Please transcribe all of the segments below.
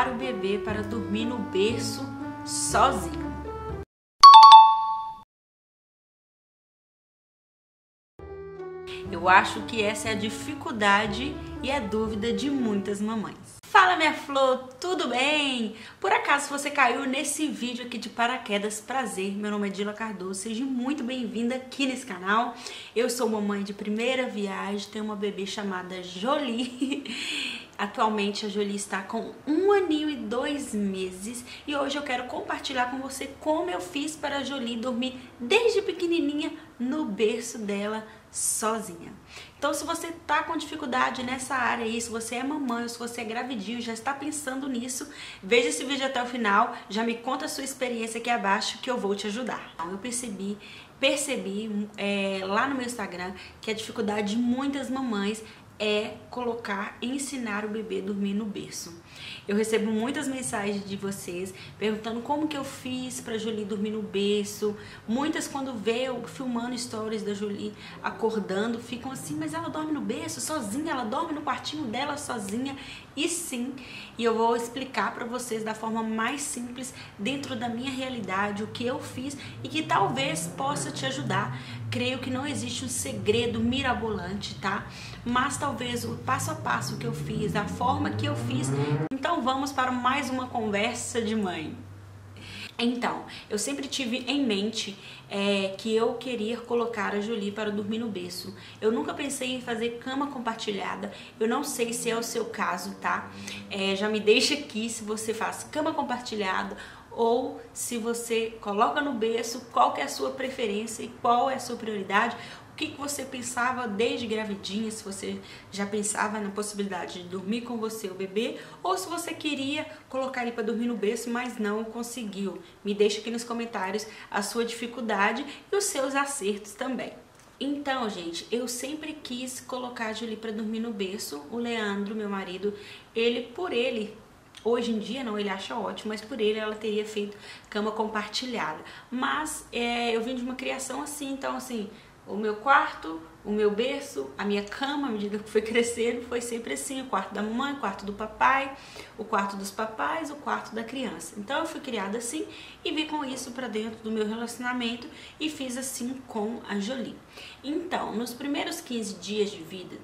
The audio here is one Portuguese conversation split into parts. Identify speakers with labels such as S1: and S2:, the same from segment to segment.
S1: ensinar o bebê para dormir no berço sozinho. Eu acho que essa é a dificuldade e a dúvida de muitas mamães. Fala, minha flor, tudo bem? Por acaso você caiu nesse vídeo aqui de paraquedas, prazer, meu nome é Dila Cardoso, seja muito bem-vinda aqui nesse canal. Eu sou mamãe de primeira viagem, tenho uma bebê chamada Jolie. Atualmente a Jolie está com 1 aninho e 2 meses e hoje eu quero compartilhar com você como eu fiz para a Jolie dormir desde pequenininha no berço dela sozinha. Então, se você tá com dificuldade nessa área aí, se você é mamãe ou se você é gravidinho, já está pensando nisso, veja esse vídeo até o final, já me conta a sua experiência aqui abaixo que eu vou te ajudar. Eu percebi lá no meu Instagram que a dificuldade de muitas mamães é ensinar o bebê a dormir no berço. Eu recebo muitas mensagens de vocês perguntando como que eu fiz pra Jolie dormir no berço. Muitas, quando vê eu filmando stories da Jolie acordando, ficam assim, mas ela dorme no berço sozinha, ela dorme no quartinho dela sozinha. E sim, e eu vou explicar pra vocês da forma mais simples, dentro da minha realidade, o que eu fiz e que talvez possa te ajudar. Creio que não existe um segredo mirabolante, tá? Mas talvez o passo a passo que eu fiz, a forma que eu fiz. Então vamos para mais uma conversa de mãe. Então, eu sempre tive em mente que eu queria colocar a Jolie para dormir no berço. Eu nunca pensei em fazer cama compartilhada. Eu não sei se é o seu caso, tá? Já me deixa aqui se você faz cama compartilhada ou se você coloca no berço, qual que é a sua preferência e qual é a sua prioridade. O que você pensava desde gravidinha, se você já pensava na possibilidade de dormir com você o bebê, ou se você queria colocar ele para dormir no berço, mas não conseguiu. Me deixa aqui nos comentários a sua dificuldade e os seus acertos também. Então, gente, eu sempre quis colocar a Jolie para dormir no berço. O Leandro, meu marido, hoje em dia não, ele acha ótimo, mas por ele ela teria feito cama compartilhada. Mas eu vim de uma criação assim, então assim, o meu quarto, o meu berço, a minha cama, à medida que foi crescendo, foi sempre assim, o quarto da mamãe, o quarto do papai, o quarto dos papais, o quarto da criança. Então eu fui criada assim e vi com isso para dentro do meu relacionamento e fiz assim com a Jolie. Então, nos primeiros 15 dias de vida,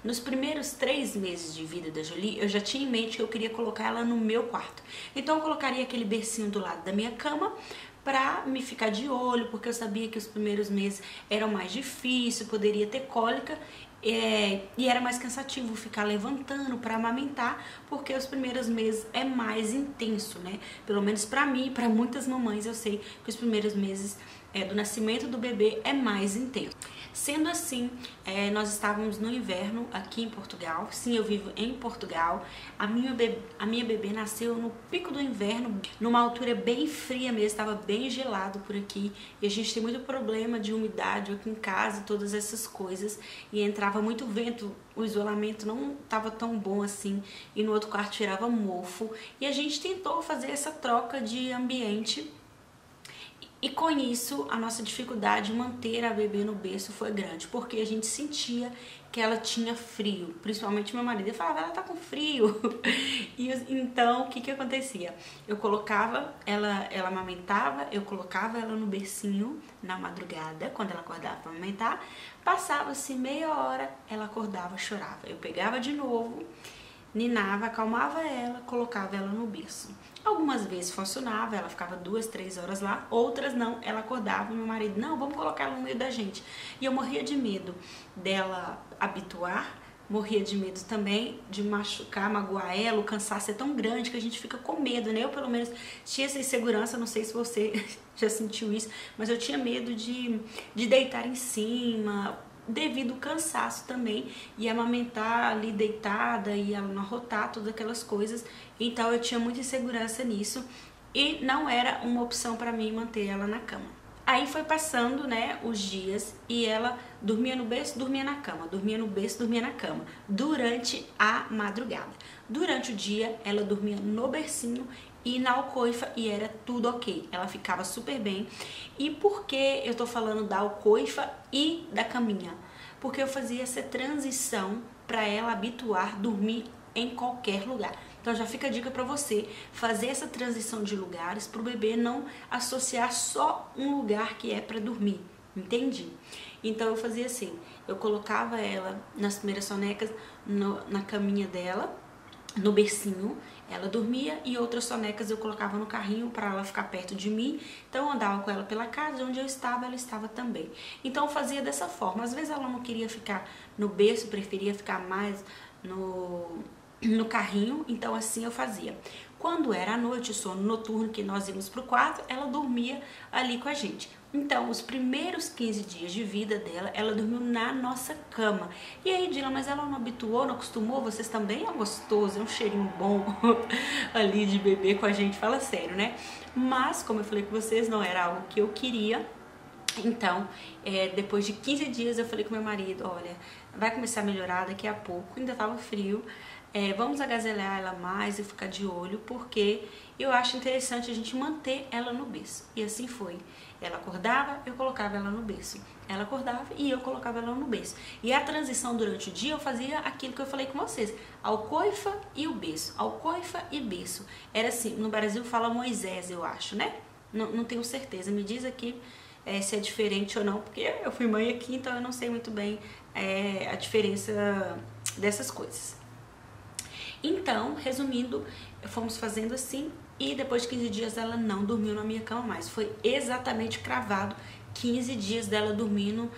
S1: nos primeiros 3 meses de vida da Jolie, eu já tinha em mente que eu queria colocar ela no meu quarto. Então eu colocaria aquele bercinho do lado da minha cama, pra me ficar de olho, porque eu sabia que os primeiros meses eram mais difíceis, poderia ter cólica e era mais cansativo ficar levantando para amamentar, porque os primeiros meses é mais intenso, né? Pelo menos pra mim e pra muitas mamães eu sei que os primeiros meses do nascimento do bebê é mais intenso. Sendo assim, nós estávamos no inverno aqui em Portugal. Sim, eu vivo em Portugal. A minha bebê nasceu no pico do inverno, numa altura bem fria mesmo, estava bem gelado por aqui. E a gente tem muito problema de umidade aqui em casa, todas essas coisas. E entrava muito vento, o isolamento não estava tão bom assim. E no outro quarto tirava mofo. E a gente tentou fazer essa troca de ambiente. E com isso, a nossa dificuldade de manter a bebê no berço foi grande, porque a gente sentia que ela tinha frio, principalmente meu marido. Ele falava, ela tá com frio. E então, o que que acontecia? Eu colocava, ela amamentava, eu colocava ela no bercinho na madrugada, quando ela acordava para amamentar. Passava-se meia hora, ela acordava, chorava. Eu pegava de novo, ninava, acalmava ela, colocava ela no berço. Algumas vezes funcionava, ela ficava 2, 3 horas lá, outras não, ela acordava e meu marido, não, vamos colocar ela no meio da gente. E eu morria de medo dela habituar, morria de medo também de machucar, magoar ela, o cansaço é tão grande que a gente fica com medo, né? Eu pelo menos tinha essa insegurança, não sei se você já sentiu isso, mas eu tinha medo de deitar em cima, devido ao cansaço também, e amamentar ali deitada e ela não arrotar, todas aquelas coisas. Então eu tinha muita insegurança nisso e não era uma opção para mim manter ela na cama. Aí foi passando, né, os dias e ela dormia no berço, dormia na cama, dormia no berço, dormia na cama, durante a madrugada. Durante o dia ela dormia no bercinho e na alcoifa e era tudo ok, ela ficava super bem. E por que eu tô falando da alcoifa e da caminha? Porque eu fazia essa transição para ela habituar dormir em qualquer lugar. Então já fica a dica para você fazer essa transição de lugares para o bebê não associar só um lugar que é para dormir, entendi? Então eu fazia assim, eu colocava ela nas primeiras sonecas na caminha dela, no bercinho, ela dormia, e outras sonecas eu colocava no carrinho para ela ficar perto de mim. Então eu andava com ela pela casa, onde eu estava, ela estava também. Então eu fazia dessa forma. Às vezes ela não queria ficar no berço, preferia ficar mais no carrinho, então assim eu fazia. Quando era à noite, o sono noturno, que nós íamos pro quarto, ela dormia ali com a gente. Então, os primeiros 15 dias de vida dela, ela dormiu na nossa cama. E aí, Dila, mas ela não habituou, não acostumou? Vocês também? É gostoso, é um cheirinho bom ali de bebê com a gente, fala sério, né? Mas, como eu falei com vocês, não era algo que eu queria. Então, depois de 15 dias, eu falei com meu marido, olha, vai começar a melhorar daqui a pouco, ainda tava frio, vamos agasalhar ela mais e ficar de olho, porque eu acho interessante a gente manter ela no berço. E assim foi. Ela acordava, eu colocava ela no berço. Ela acordava e eu colocava ela no berço. E a transição durante o dia eu fazia aquilo que eu falei com vocês. Alcoifa e o berço. Alcoifa e berço. Era assim, no Brasil fala Moisés, eu acho, né? Não tenho certeza. Me diz aqui se é diferente ou não, porque eu fui mãe aqui, então eu não sei muito bem a diferença dessas coisas. Então, resumindo, fomos fazendo assim, e depois de 15 dias ela não dormiu na minha cama mais. Foi exatamente cravado 15 dias dela dormindo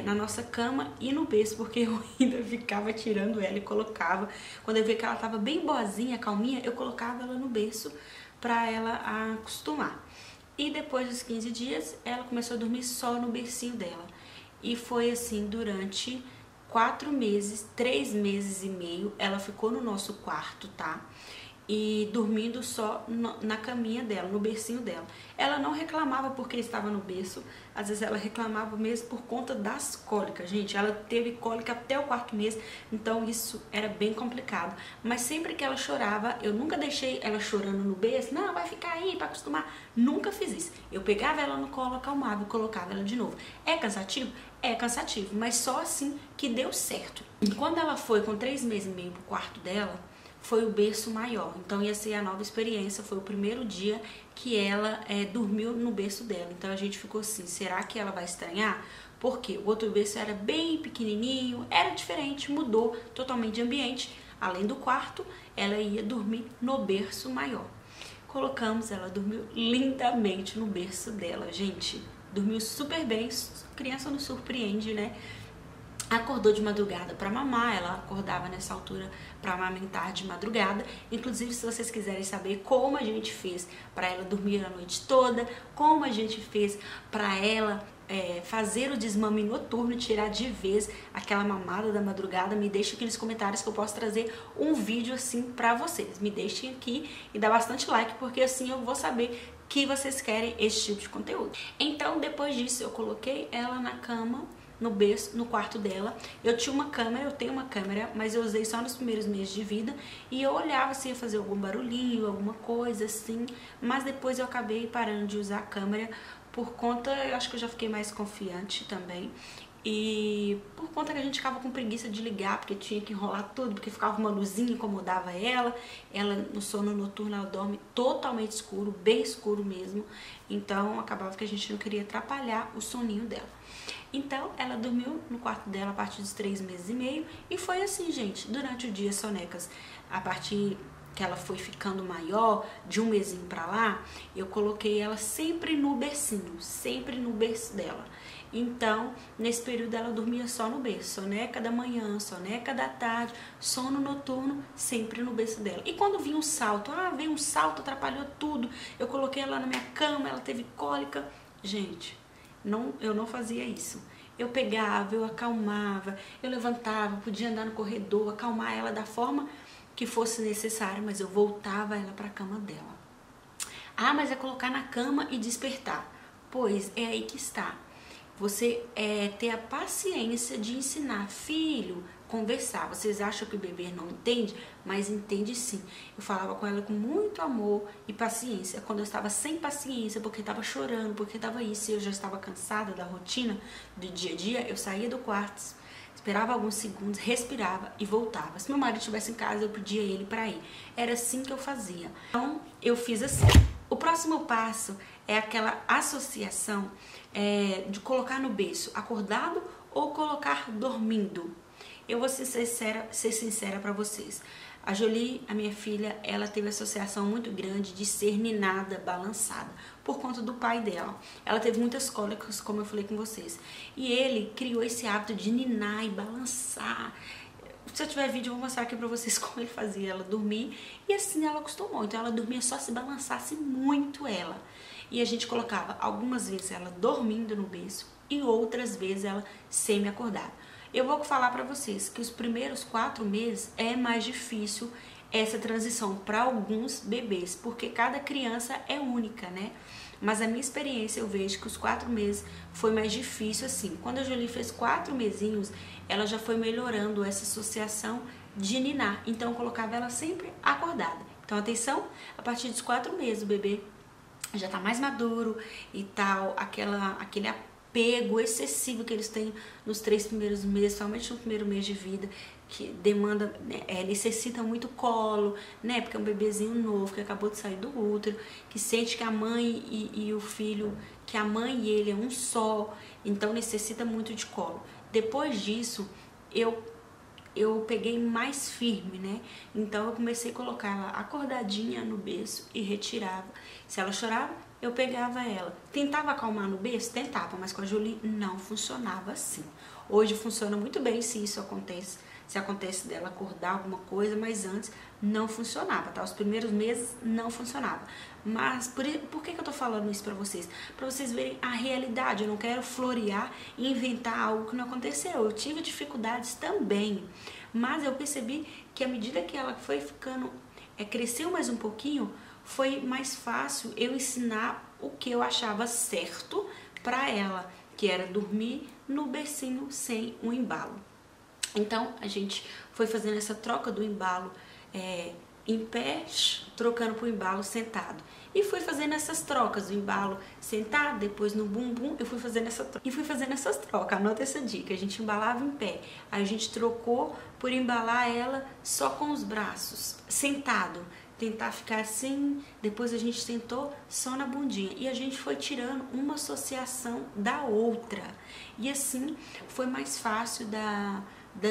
S1: na nossa cama e no berço, porque eu ainda ficava tirando ela e colocava. Quando eu via que ela estava bem boazinha, calminha, eu colocava ela no berço para ela acostumar. E depois dos 15 dias, ela começou a dormir só no bercinho dela. E foi assim durante 4 meses, 3 meses e meio, ela ficou no nosso quarto, tá? E dormindo só na caminha dela, no bercinho dela. Ela não reclamava porque estava no berço, às vezes ela reclamava mesmo por conta das cólicas, gente. Ela teve cólica até o 4º mês, então isso era bem complicado. Mas sempre que ela chorava, eu nunca deixei ela chorando no berço, não, vai ficar aí para acostumar. Nunca fiz isso. Eu pegava ela no colo, acalmava e colocava ela de novo. É cansativo? É cansativo, mas só assim que deu certo. E quando ela foi com 3 meses e meio pro quarto dela, foi o berço maior, então ia ser a nova experiência. Foi o primeiro dia que ela dormiu no berço dela, então a gente ficou assim, será que ela vai estranhar? Porque o outro berço era bem pequenininho, era diferente, mudou totalmente de ambiente. Além do quarto, ela ia dormir no berço maior. Colocamos, ela dormiu lindamente no berço dela, gente, dormiu super bem. Criança não surpreende, né? Acordou de madrugada para mamar, ela acordava nessa altura para amamentar de madrugada. Inclusive, se vocês quiserem saber como a gente fez para ela dormir a noite toda, como a gente fez para ela fazer o desmame noturno, tirar de vez aquela mamada da madrugada, me deixem aqui nos comentários que eu posso trazer um vídeo assim para vocês. Me deixem aqui e dá bastante like, porque assim eu vou saber que vocês querem esse tipo de conteúdo. Então, depois disso, eu coloquei ela na cama, no berço, no quarto dela. Eu tinha uma câmera, eu tenho uma câmera, mas eu usei só nos primeiros meses de vida, e eu olhava se ia fazer algum barulhinho, alguma coisa assim, mas depois eu acabei parando de usar a câmera por conta, eu acho que eu já fiquei mais confiante também, e por conta que a gente ficava com preguiça de ligar, porque tinha que enrolar tudo, porque ficava uma luzinha, incomodava ela no sono noturno ela dorme totalmente escuro, bem escuro mesmo, então acabava que a gente não queria atrapalhar o soninho dela. Então, ela dormiu no quarto dela a partir dos 3 meses e meio, e foi assim, gente, durante o dia, sonecas, a partir que ela foi ficando maior, de um mesinho pra lá, eu coloquei ela sempre no bercinho, sempre no berço dela. Então, nesse período ela dormia só no berço, soneca da manhã, soneca da tarde, sono noturno, sempre no berço dela. E quando vinha um salto, veio um salto, atrapalhou tudo, eu coloquei ela na minha cama, ela teve cólica, gente, eu não fazia isso. Eu pegava, eu acalmava, eu levantava, podia andar no corredor, acalmar ela da forma que fosse necessário, mas eu voltava ela para a cama dela. Mas é colocar na cama e despertar. Pois é aí que está. Você ter a paciência de ensinar, filho, conversar. Vocês acham que o bebê não entende? Mas entende sim. Eu falava com ela com muito amor e paciência. Quando eu estava sem paciência, porque estava chorando, porque estava isso, e eu já estava cansada da rotina do dia a dia, eu saía do quarto, esperava alguns segundos, respirava e voltava. Se meu marido estivesse em casa, eu pedia ele para ir. Era assim que eu fazia. Então, eu fiz assim. O próximo passo é aquela associação de colocar no berço acordado ou colocar dormindo. Eu vou ser sincera para vocês. A Jolie, a minha filha, ela teve associação muito grande de ser ninada, balançada, por conta do pai dela. Ela teve muitas cólicas, como eu falei com vocês. E ele criou esse hábito de ninar e balançar. Se eu tiver vídeo, eu vou mostrar aqui pra vocês como ele fazia ela dormir. E assim ela acostumou. Então ela dormia só se balançasse muito ela. E a gente colocava algumas vezes ela dormindo no berço e outras vezes ela semi-acordada. Eu vou falar pra vocês que os primeiros 4 meses é mais difícil essa transição para alguns bebês, porque cada criança é única, né? Mas a minha experiência, eu vejo que os 4 meses foi mais difícil assim. Quando a Jolie fez 4 mesinhos, ela já foi melhorando essa associação de ninar. Então eu colocava ela sempre acordada. Então atenção, a partir dos 4 meses o bebê já tá mais maduro e tal, aquele apego excessivo que eles têm nos 3 primeiros meses, somente no primeiro mês de vida, que demanda, necessita muito colo, né? Porque é um bebezinho novo que acabou de sair do útero, que sente que a mãe e o filho, que a mãe e ele é um só, então necessita muito de colo. Depois disso, eu peguei mais firme, né? Então eu comecei a colocar ela acordadinha no berço e retirava. Se ela chorava, eu pegava ela. Tentava acalmar no berço? Tentava, mas com a Jolie não funcionava assim. Hoje funciona muito bem se isso acontece, se acontece dela acordar alguma coisa, mas antes não funcionava, tá? Os primeiros meses não funcionava. Mas por que eu tô falando isso pra vocês? Pra vocês verem a realidade. Eu não quero florear e inventar algo que não aconteceu. Eu tive dificuldades também, mas eu percebi que à medida que ela foi ficando, cresceu mais um pouquinho, foi mais fácil eu ensinar o que eu achava certo pra ela, que era dormir no bercinho sem um embalo. Então a gente foi fazendo essa troca do embalo em pé, trocando pro embalo sentado. E fui fazendo essas trocas, o embalo sentado, depois no bumbum, eu fui fazendo essa troca. E fui fazendo essas trocas, anota essa dica, a gente embalava em pé. Aí a gente trocou por embalar ela só com os braços, sentado. Tentar ficar assim, depois a gente tentou só na bundinha. E a gente foi tirando uma associação da outra. E assim foi mais fácil da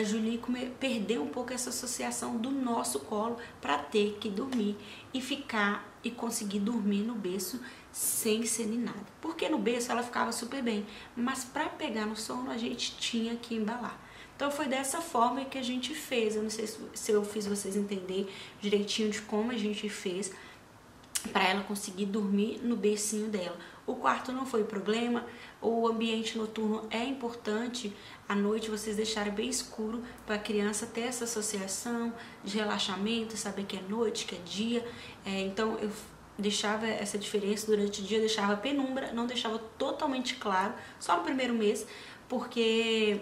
S1: Jolie perder um pouco essa associação do nosso colo para ter que dormir e ficar e conseguir dormir no berço sem ser ninada. Porque no berço ela ficava super bem, mas para pegar no sono a gente tinha que embalar. Então foi dessa forma que a gente fez. Eu não sei se eu fiz vocês entender direitinho de como a gente fez para ela conseguir dormir no bercinho dela. O quarto não foi problema, o ambiente noturno é importante, à noite vocês deixarem bem escuro para a criança ter essa associação de relaxamento, saber que é noite, que é dia. Então eu deixava essa diferença durante o dia, deixava penumbra, não deixava totalmente claro, só no primeiro mês, porque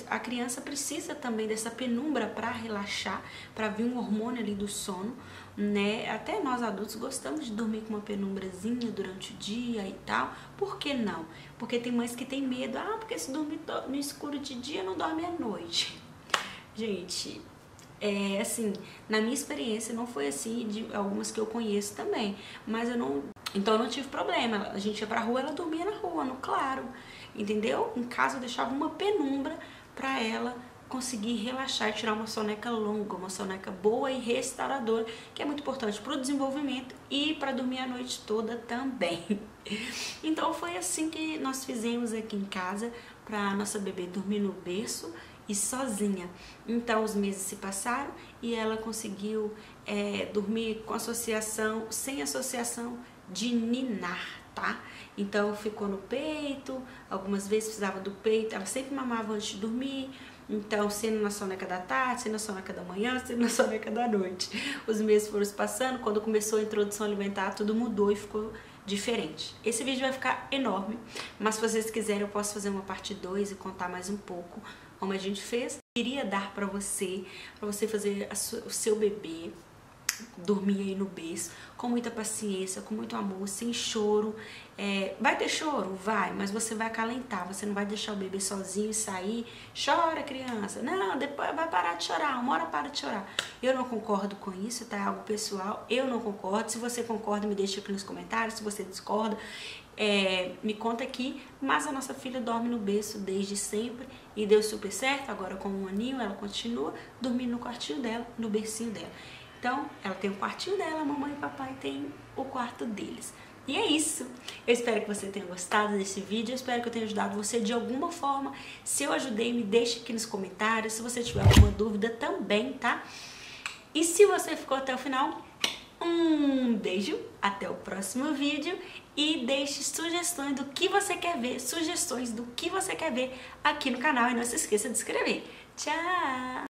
S1: a criança precisa também dessa penumbra para relaxar, para vir um hormônio ali do sono, né? Até nós adultos gostamos de dormir com uma penumbrazinha durante o dia e tal. Por que não? Porque tem mães que têm medo. Porque se dormir no escuro de dia, não dorme à noite. Gente, assim, na minha experiência não foi assim, de algumas que eu conheço também, mas então eu não tive problema. A gente ia pra rua, ela dormia na rua, no claro, entendeu? Em casa eu deixava uma penumbra pra ela conseguir relaxar e tirar uma soneca longa, uma soneca boa e restauradora, que é muito importante pro desenvolvimento e para dormir a noite toda também. Então foi assim que nós fizemos aqui em casa pra nossa bebê dormir no berço e sozinha. Então os meses se passaram e ela conseguiu dormir com associação, sem associação de ninar, tá? Então ficou no peito, algumas vezes precisava do peito, ela sempre mamava antes de dormir, então sendo na soneca da tarde, sendo na soneca da manhã, sendo na soneca da noite. Os meses foram se passando, quando começou a introdução alimentar, tudo mudou e ficou diferente. Esse vídeo vai ficar enorme, mas se vocês quiserem eu posso fazer uma parte 2 e contar mais um pouco como a gente fez. Queria dar pra você fazer o seu bebê dormir aí no berço, com muita paciência, com muito amor, sem choro. Vai ter choro? Vai, mas você vai acalentar, você não vai deixar o bebê sozinho e sair, chora criança, não, depois vai parar de chorar, uma hora para de chorar. Eu não concordo com isso, tá? É algo pessoal, eu não concordo. Se você concorda, me deixa aqui nos comentários. Se você discorda, me conta aqui. Mas a nossa filha dorme no berço desde sempre e deu super certo. Agora com 1 aninho ela continua dormindo no quartinho dela, no bercinho dela. Então ela tem o quartinho dela, a mamãe e o papai tem o quarto deles. E é isso. Eu espero que você tenha gostado desse vídeo. Eu espero que eu tenha ajudado você de alguma forma. Se eu ajudei, me deixe aqui nos comentários. Se você tiver alguma dúvida também, tá? E se você ficou até o final, um beijo, até o próximo vídeo e deixe sugestões do que você quer ver, aqui no canal, e não se esqueça de se inscrever. Tchau!